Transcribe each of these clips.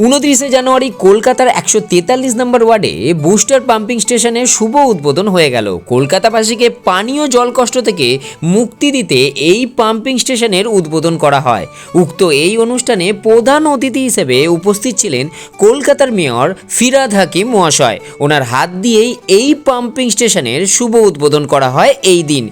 29 জানুয়ারি কলকাতার 143 নম্বর ওয়ার্ডে booster pumping স্টেশনের শুভ উদ্বোধন হয়ে গেল। কলকাতাবাসীকে পানীয় জল কষ্ট থেকে মুক্তি দিতে এই পাম্পিং স্টেশনের উদ্বোধন করা হয়। উক্ত এই অনুষ্ঠানে প্রধান অতিথি হিসেবে উপস্থিত ছিলেন কলকাতার মেয়র ফিরহাদ হাকিম মহাশয়। ওনার হাত দিয়েই এই পাম্পিং স্টেশনের শুভ উদ্বোধন করা হয় এই দিন।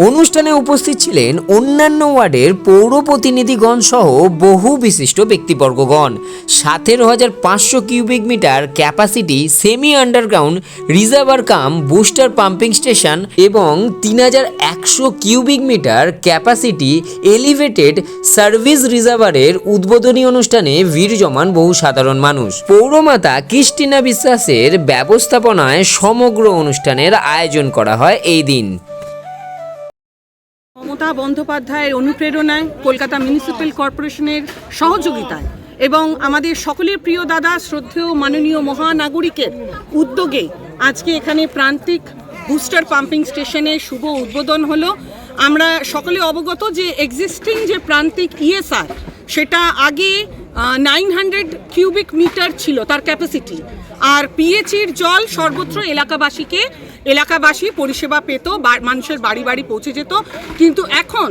অনুষ্ঠানে উপস্থিত ছিলেন অন্যান্য ওয়ার্ডের পৌর প্রতিনিধিগণ সহ বহু বিশিষ্ট ব্যক্তিবর্গগণ। 17,500 cubic metre capacity semi underground reservoir cum booster pumping station এবং 3,100 cubic metre capacity elevated service রিজার্ভারের উদ্বোধনী অনুষ্ঠানে ভিড় জমান বহু সাধারণ মানুষ। পৌরমাতা ক্রিস্টিনা বিশ্বাসের ব্যবস্থাপনায় সমগ্র অনুষ্ঠানের আয়োজন করা হয় এই দিন। মমতা বন্দ্যোপাধ্যায়ের অনুপ্রেরণায়, কলকাতা মিউনিসিপ্যাল কর্পোরেশনের সহযোগিতায় এবং আমাদের সকলের প্রিয় দাদা শ্রদ্ধেয় মাননীয় মহানাগরিকের উদ্যোগে আজকে এখানে প্রান্তিক বুস্টার পাম্পিং স্টেশনের শুভ উদ্বোধন হলো। আমরা সকলে অবগত যে এক্সিস্টিং যে প্রান্তিক ইএসআর সেটা আগে 900 কিউবিক মিটার ছিল তার ক্যাপাসিটি, আর পিএইচির জল সর্বত্র এলাকাবাসী পরিষেবা পেত, মানুষের বাড়ি বাড়ি পৌঁছে যেত। কিন্তু এখন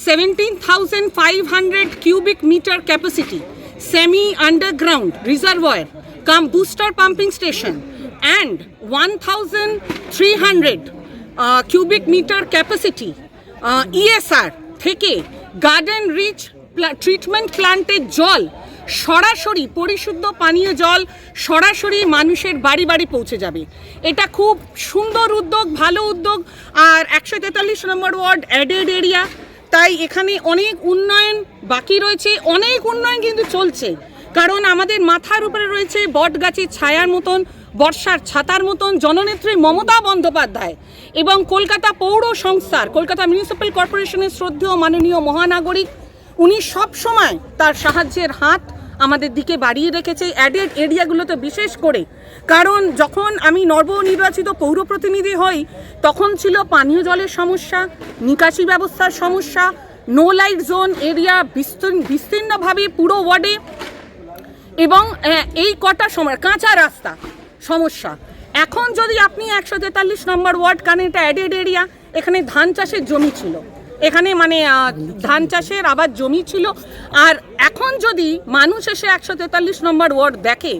17,500 cubic metre capacity semi underground reservoir cum booster pumping station and 1,300 cubic metre capacity ESR থেকে গার্ডেন রিচ ট্রিটমেন্ট প্ল্যান্টের জল সরাসরি পরিশুদ্ধ পানীয় জল সরাসরি মানুষের বাড়ি বাড়ি পৌঁছে যাবে। এটা খুব সুন্দর উদ্যোগ, ভালো উদ্যোগ। আর 143 নম্বর ওয়ার্ড অ্যাডেড এরিয়া, তাই এখানে অনেক উন্নয়ন বাকি রয়েছে, অনেক উন্নয়ন কিন্তু চলছে। কারণ আমাদের মাথার উপরে রয়েছে বট গাছের ছায়ার মতন, বর্ষার ছাতার মতন জননেত্রী মমতা বন্দ্যোপাধ্যায় এবং কলকাতা পৌর সংস্থার, কলকাতা মিউনিসিপ্যাল কর্পোরেশনের শ্রদ্ধেয় মাননীয় মহানাগরিক। উনি সব সময় তার সাহায্যের হাত আমাদের দিকে বাড়িয়ে রেখেছে অ্যাডেড এরিয়াগুলোতে বিশেষ করে। কারণ যখন আমি নবনির্বাচিত পৌর প্রতিনিধি হই তখন ছিল পানীয় জলের সমস্যা, নিকাশি ব্যবস্থার সমস্যা, নো লাইট জোন এরিয়া বিস্তীর্ণভাবে পুরো ওয়ার্ডে, এবং এই কটা সময় কাঁচা রাস্তা সমস্যা। এখন যদি আপনি 143 নম্বর ওয়ার্ড, কারণ এটা অ্যাডেড এরিয়া, এখানে ধান চাষের জমি ছিল, এখানে ধান চাষের আবার জমি ছিল। আর এখন যদি মানুষ এসে 143 নম্বর ওয়ার্ড দেখে,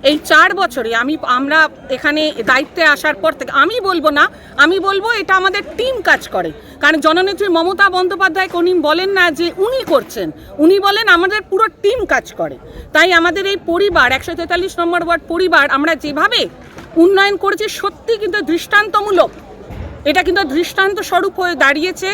এই 4 বছরে আমরা এখানে দায়িত্বে আসার পর থেকে আমি বলবো এটা আমাদের টিম কাজ করে। কারণ জননেত্রী মমতা বন্দ্যোপাধ্যায় উনি বলেন না যে উনি করছেন, উনি বলেন আমাদের পুরো টিম কাজ করে। তাই আমাদের এই পরিবার 143 নম্বর ওয়ার্ড পরিবার আমরা যেভাবে উন্নয়ন করেছি সত্যি কিন্তু দৃষ্টান্তমূলক, এটা কিন্তু দৃষ্টান্ত স্বরূপ হয়ে দাঁড়িয়েছে।